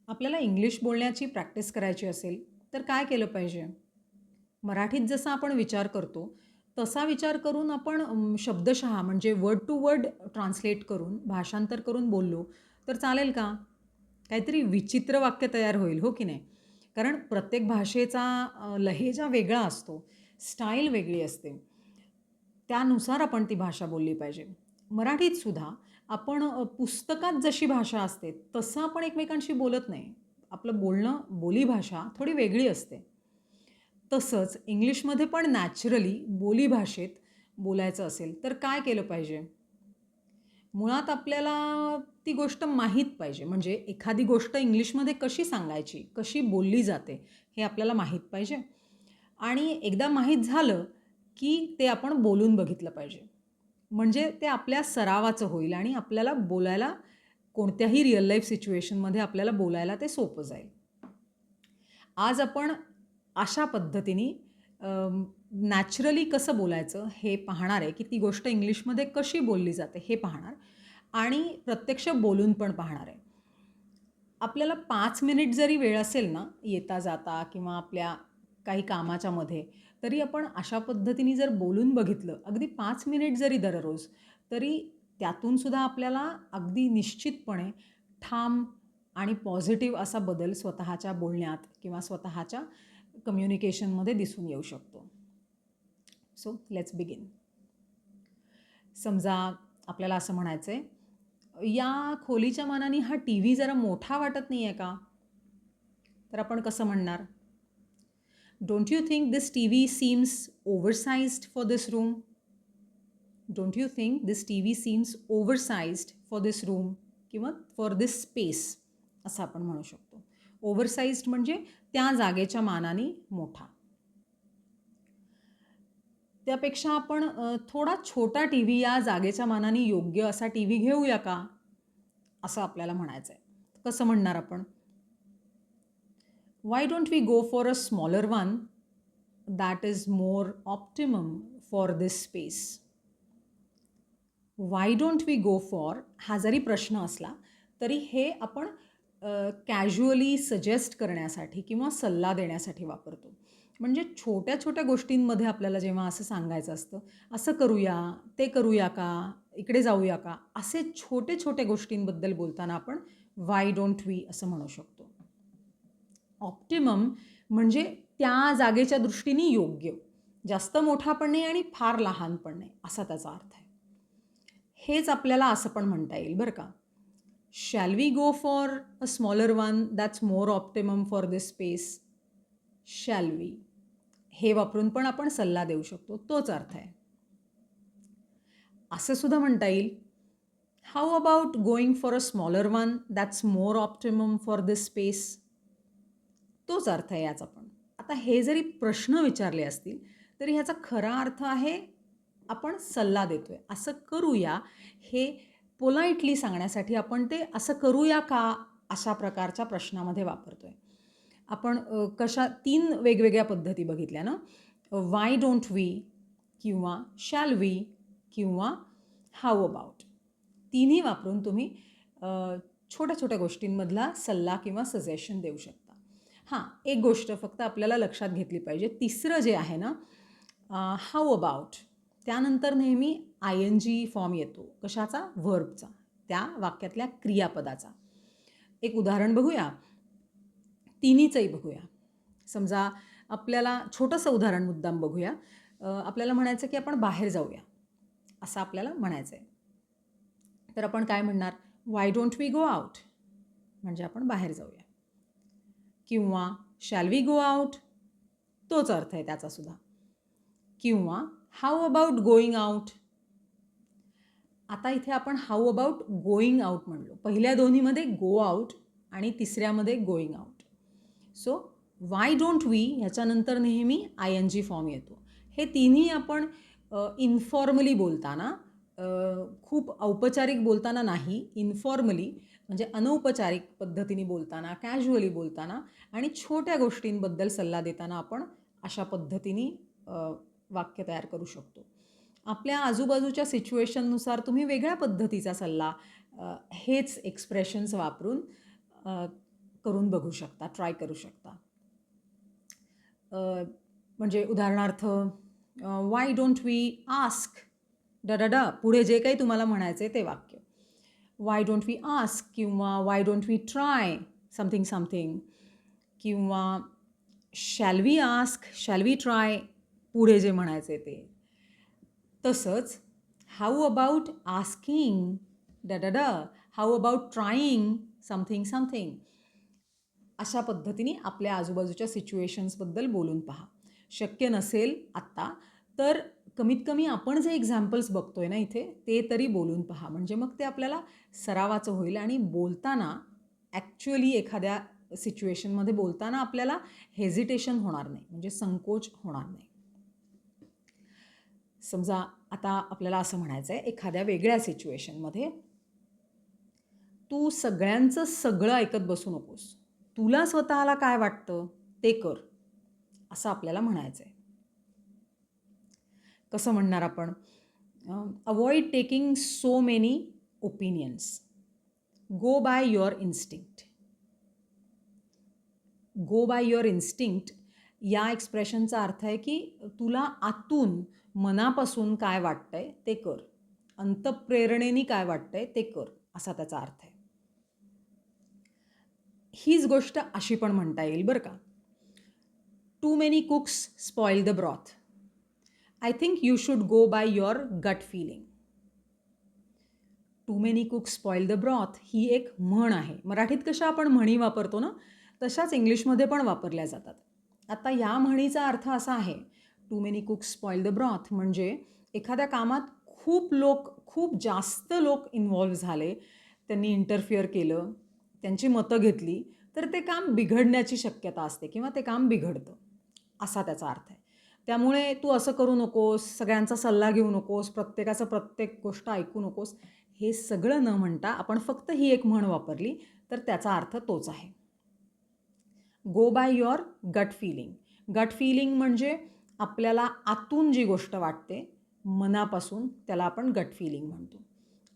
आपल्याला इंग्लिश बोलण्याची प्रॅक्टिस करायची असेल तर काय केलं पाहिजे? मराठीत जसा आपण विचार करतो, तसा विचार करून आपण शब्दशः म्हणजे वर्ड टू वर्ड ट्रान्सलेट करून, भाषांतर करून बोललो तर चालेल का? काहीतरी विचित्र वाक्य तयार होईल, हो की नाही? कारण प्रत्येक भाषेचा लहेजा वेगळा असतो, स्टाईल वेगळी असते. त्यानुसार आपण ती भाषा बोलली पाहिजे. मराठीत सुद्धा आपण पुस्तकात जशी भाषा असते, तसं आपण एकमेकांशी बोलत नाही. आपलं बोलणं, बोलीभाषा थोडी वेगळी असते. तसंच इंग्लिशमध्ये पण नॅचरली बोलीभाषेत बोलायचं असेल, तर काय केलं पाहिजे? मुळात आपल्याला ती गोष्ट माहीत पाहिजे. म्हणजे एखादी गोष्ट इंग्लिशमध्ये कशी सांगायची, कशी बोलली जाते, हे आपल्याला माहीत पाहिजे. आणि एकदा माहीत झालं, की ते आपण बोलून बघितलं पाहिजे. म्हणजे ते आपल्या सरावाचं होईल आणि आपल्याला बोलायला कोणत्याही रिअल लाईफ सिच्युएशनमध्ये आपल्याला बोलायला ते सोपं जाईल. आज आपण अशा पद्धतीने नॅचरली कसं बोलायचं हे पाहणार आहे, की ती गोष्ट इंग्लिशमध्ये कशी बोलली जाते हे पाहणार आणि प्रत्यक्ष बोलून पण पाहणार आहे. आपल्याला 5 मिनिट जरी वेळ असेल ना, येता-जाता किंवा आपल्या काही कामाच्या मध्ये, तरी आपण अशा पद्धतीने जर बोलून बघितलं, अगदी 5 मिनिट जरी दररोज, तरी त्यातून सुद्धा आपल्याला अगदी निश्चितपणे ठाम आणि पॉझिटिव्ह असा बदल स्वतःच्या बोलण्यात किंवा स्वतःच्या कम्युनिकेशनमध्ये दिसून येऊ शकतो. So let's begin. समजा आपल्याला असं म्हणायचं आहे, या खोलीच्या मानाने हा टीव्ही जरा मोठा वाटत नाही आहे का? तर आपण कसं म्हणणार? Don't you think this TV seems oversized for this room? Don't you think this TV seems oversized for this room किंवा फॉर दिस स्पेस असं आपण म्हणू शकतो. ओव्हरसाइज्ड म्हणजे त्या जागेच्या मानाने मोठा. त्यापेक्षा आपण थोडा छोटा टीव्ही या जागेच्या मानाने योग्य असा टीव्ही घेऊया का? असं आपल्याला म्हणायचं आहे. कसं म्हणणार आपण? Why don't we go for a smaller one that is more optimum for this space? Why don't we go for हा जरी प्रश्न असला तरी हे आपण कॅज्युअली सजेस्ट करण्यासाठी किंवा सल्ला देण्यासाठी वापरतो. म्हणजे छोट्या-छोट्या गोष्टींमध्ये आपल्याला जेव्हा असं सांगायचं असतं, असं करूया, ते करूया का, इकडे जाऊया का, असे छोटे-छोट्या गोष्टींबद्दल बोलताना आपण व्हाय डोंट वी असं म्हणू शकतो. ऑप्टिमम म्हणजे त्या जागेच्या दृष्टीने योग्य. जास्त मोठा पण नाही आणि फार लहान पण नाही असा त्याचा अर्थ आहे. हेच आपल्याला असं पण म्हणता येईल बरं का. Shall we go for a smaller one that's more optimum for this space? Shall we हे वापरून पण आपण सल्ला देऊ शकतो. तोच अर्थ आहे. असं सुद्धा म्हणता येईल, how about going for a smaller one that's more optimum for this space? तोच अर्थ आहे याचा पण. आता हे जरी प्रश्न विचारले असतील, तरी ह्याचा खरा अर्थ आहे, आपण सल्ला देतोय. असं करूया, हे पोलाइटली सांगण्यासाठी आपण ते असं करूया का? अशा प्रकारच्या प्रश्नामध्ये वापरतोय. आपण कशा 3 वेगवेगळ्या पद्धती बघितल्या ना? व्हाय डोंट वी किंवा शॅल वी किंवा हाऊ अबाउट. तिन्ही वापरून तुम्ही छोट्या-छोट्या गोष्टींमधला सल्ला किंवा सजेशन देऊ शकता. हां, एक गोष्ट फक्त आपल्याला लक्षात घेतली पाहिजे. तिसरं जे आहे ना, हाऊ अबाउट त्यानंतर नेहमी आय-एन-जी फॉर्म येतो. कशाचा? व्हर्बचा. त्या वाक्यातल्या क्रियापदाचा. एक उदाहरण बघूया. तिन्हीचंही बघूया. समजा आपल्याला छोटंसं उदाहरण मुद्दाम बघूया. आपल्याला म्हणायचं की आपण बाहेर जाऊया, असं आपल्याला म्हणायचं आहे. तर आपण काय म्हणणार? व्हाय डोंट वी गो आउट? म्हणजे आपण बाहेर जाऊया. किंवा शॅल वी गो आउट? तोच अर्थ आहे त्याचा सुद्धा. किंवा हाऊ अबाउट गोईंग आउट? आता इथे आपण हाऊ अबाउट गोईंग आउट म्हणलो. पहिल्या दोन्हीमध्ये गो आउट आणि तिसऱ्यामध्ये going out. So why don't we ह्याच्यानंतर नेहमी आय-एन-जी फॉर्म येतो. हे तिन्ही आपण इन्फॉर्मली बोलताना, खूप औपचारिक बोलताना नाही, इन्फॉर्मली म्हणजे अनौपचारिक पद्धतीने बोलताना, कॅज्युअली बोलताना आणि छोट्या गोष्टींबद्दल सल्ला देताना आपण अशा पद्धतीने वाक्य तयार करू शकतो. आपल्या आजूबाजूच्या सिच्युएशननुसार तुम्ही वेगळ्या पद्धतीचा सल्ला हेच एक्सप्रेशन्स वापरून करून बघू शकता, ट्राय करू शकता. म्हणजे उदाहरणार्थ वाय डोंट वी आस्क पुढे जे काही तुम्हाला म्हणायचं आहे ते वाक्य. वाय डोंट वी आस्क किंवा why don't we try something something किंवा shall we ask, shall we try पुढे जे म्हणायचं आहे ते. तसंच how about asking how about trying something something. अशा पद्धतीने आपल्या आजूबाजूच्या सिच्युएशन्सबद्दल बोलून पहा. शक्य नसेल आत्ता तर कमीत कमी आपण जे एक्झाम्पल्स बघतोय ना इथे ते तरी बोलून पहा. म्हणजे मग ते आपल्याला सरावाचं होईल आणि बोलताना ॲक्च्युअली एखाद्या सिच्युएशनमध्ये बोलताना आपल्याला हेजिटेशन होणार नाही, म्हणजे संकोच होणार नाही. समजा आता आपल्याला असं म्हणायचं आहे एखाद्या वेगळ्या सिच्युएशनमध्ये, तू सगळ्यांचं सगळं ऐकत बसू नकोस, तुला स्वतःला काय वाटतं ते कर, असं आपल्याला म्हणायचं आहे. कसं म्हणणार आपण? Avoid taking so many opinions, go by your instinct. Go by your instinct या एक्सप्रेशनचा अर्थ आहे की तुला आतून मनापासून काय वाटतंय ते कर, अंतःप्रेरणेने काय वाटतंय ते कर, असा त्याचा अर्थ आहे. हीच गोष्ट अशी पण म्हणता येईल बरं का. Too many cooks spoil the broth, I think you should go by your gut feeling. Too many cooks spoil the broth ही एक म्हण आहे. मराठीत कशा आपण म्हणी वापरतो ना तशाच इंग्लिशमध्ये पण वापरल्या जातात. आता या म्हणीचा अर्थ असा आहे, too many cooks spoil the broth म्हणजे एखाद्या कामात खूप जास्त लोक इन्व्हॉल्व झाले, त्यांनी इंटरफिअर केलं, त्यांची मतं घेतली, तर ते काम बिघडण्याची शक्यता असते किंवा ते काम बिघडतं, असा त्याचा अर्थ आहे. त्यामुळे तू असं करू नकोस, सगळ्यांचा सल्ला घेऊ नकोस, प्रत्येकाचं प्रत्येक गोष्ट ऐकू नकोस, हे सगळं न म्हणता आपण फक्त ही एक म्हण वापरली तर त्याचा अर्थ तोच आहे. Go by your gut feeling. Gut feeling म्हणजे आपल्याला आतून जी गोष्ट वाटते मनापासून, त्याला आपण गट फिलिंग म्हणतो.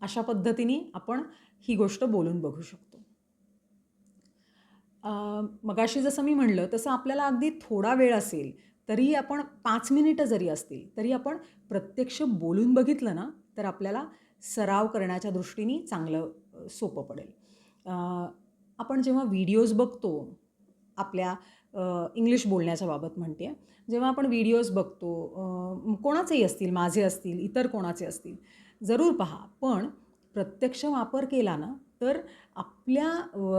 अशा पद्धतीने आपण ही गोष्ट बोलून बघू शकतो. मगाशी जसं मी म्हणलं तसं आपल्याला अगदी थोडा वेळ असेल तरीही आपण 5 मिनिटं जरी असतील तरी आपण प्रत्यक्ष बोलून बघितलं ना तर आपल्याला सराव करण्याच्या दृष्टीने चांगलं सोपं पडेल. आपण जेव्हा व्हिडिओज बघतो आपल्या इंग्लिश बोलण्याच्या बाबत म्हणते आहे, जेव्हा आपण व्हिडिओज बघतो कोणाचेही असतील, माझे असतील, इतर कोणाचे असतील, जरूर पहा. पण प्रत्यक्ष वापर केला ना तर आपल्या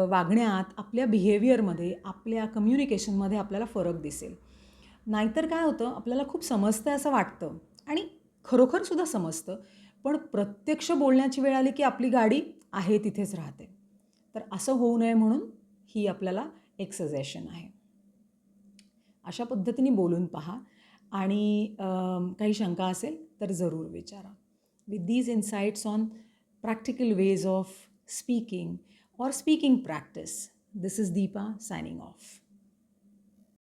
वागण्यात, आपल्या बिहेवियरमध्ये, आपल्या कम्युनिकेशनमध्ये आपल्याला फरक दिसेल. नाहीतर काय होतं, आपल्याला खूप समजतं असं वाटतं आणि खरोखरसुद्धा समजतं, पण प्रत्यक्ष बोलण्याची वेळ आली की आपली गाडी आहे तिथेच राहते. तर असं होऊ नये म्हणून ही आपल्याला एक सजेशन आहे. अशा पद्धतीने बोलून पहा आणि काही शंका असेल तर जरूर विचारा. With these insights on practical ways of speaking or speaking practice. This is Deepa signing off.